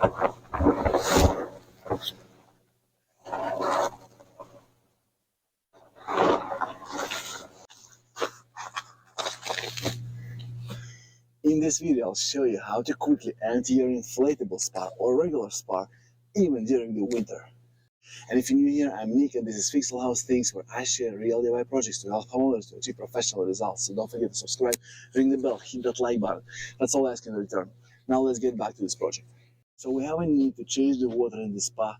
In this video, I'll show you how to quickly empty your inflatable spa or regular spa even during the winter. And if you're new here, I'm Nick and this is Fixable House Things, where I share real DIY projects to help homeowners to achieve professional results. So don't forget to subscribe, ring the bell, hit that like button. That's all I ask in return. Now let's get back to this project. So we have a need to change the water in the spa.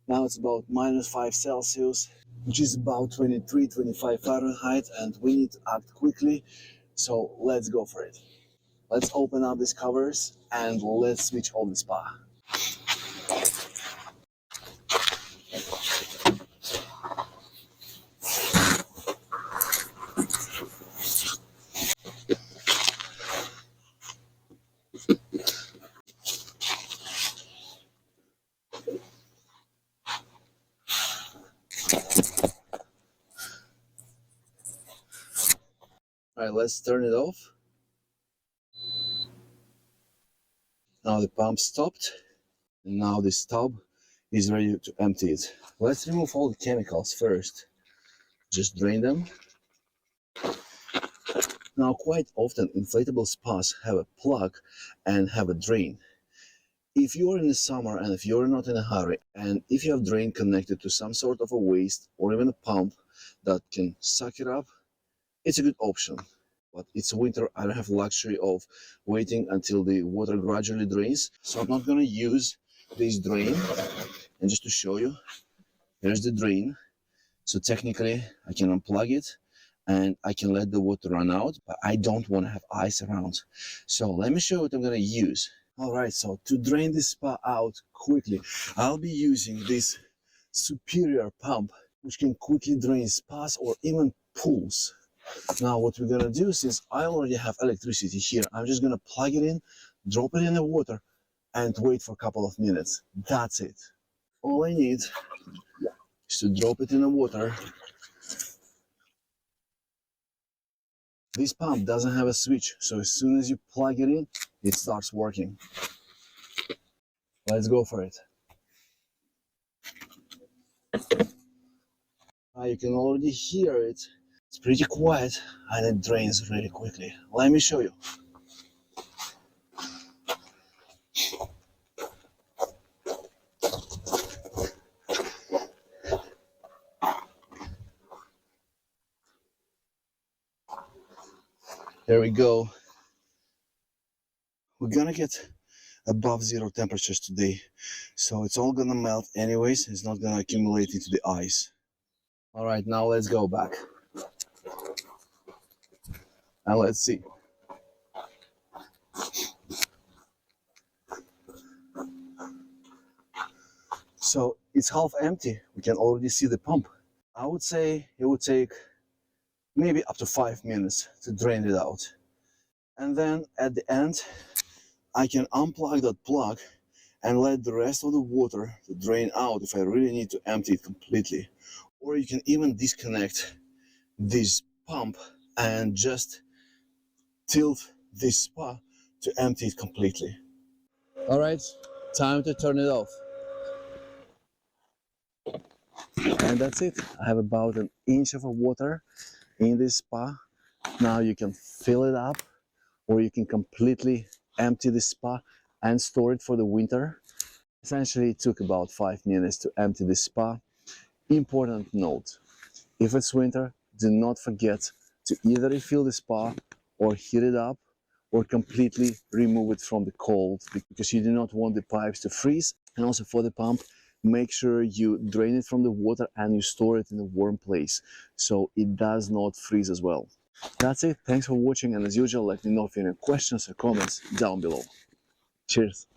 Now it's about -5 Celsius, which is about 23-25 Fahrenheit, and we need to act quickly. So let's go for it. Let's open up these covers and let's switch on the spa. All right, let's turn it off. Now the pump stopped, and now this tub is ready to empty it. Let's remove all the chemicals first. Just drain them. Now, quite often inflatable spas have a plug and have a drain. If you're in the summer and if you're not in a hurry, and if you have drain connected to some sort of a waste or even a pump that can suck it up, it's a good option. But it's winter, I don't have the luxury of waiting until the water gradually drains. So I'm not gonna use this drain. And just to show you, here's the drain. So technically I can unplug it and I can let the water run out, but I don't wanna have ice around. So let me show you what I'm gonna use. All right, so to drain this spa out quickly, I'll be using this superior pump, which can quickly drain spas or even pools. Now what we're gonna do, since I already have electricity here, I'm just gonna plug it in, drop it in the water, and wait for a couple of minutes. That's it. All I need is to drop it in the water. This pump doesn't have a switch, so as soon as you plug it in, it starts working. Let's go for it. Now you can already hear it. It's pretty quiet and it drains really quickly. Let me show you. There we go. We're gonna get above 0 temperatures today, so it's all gonna melt anyways. It's not gonna accumulate into the ice. All right, now let's go back. And let's see. So it's half empty. We can already see the pump. I would say it would take maybe up to 5 minutes to drain it out. And then at the end, I can unplug that plug and let the rest of the water to drain out if I really need to empty it completely. Or you can even disconnect this pump and just tilt this spa to empty it completely. All right, time to turn it off. And that's it. I have about 1 inch of water in this spa. Now you can fill it up, or you can completely empty the spa and store it for the winter. Essentially, it took about 5 minutes to empty the spa. Important note, if it's winter, do not forget to either refill the spa or heat it up or completely remove it from the cold, because you do not want the pipes to freeze. And also for the pump, make sure you drain it from the water and you store it in a warm place so it does not freeze as well. That's it. Thanks for watching, and as usual, let me know if you have any questions or comments down below. Cheers.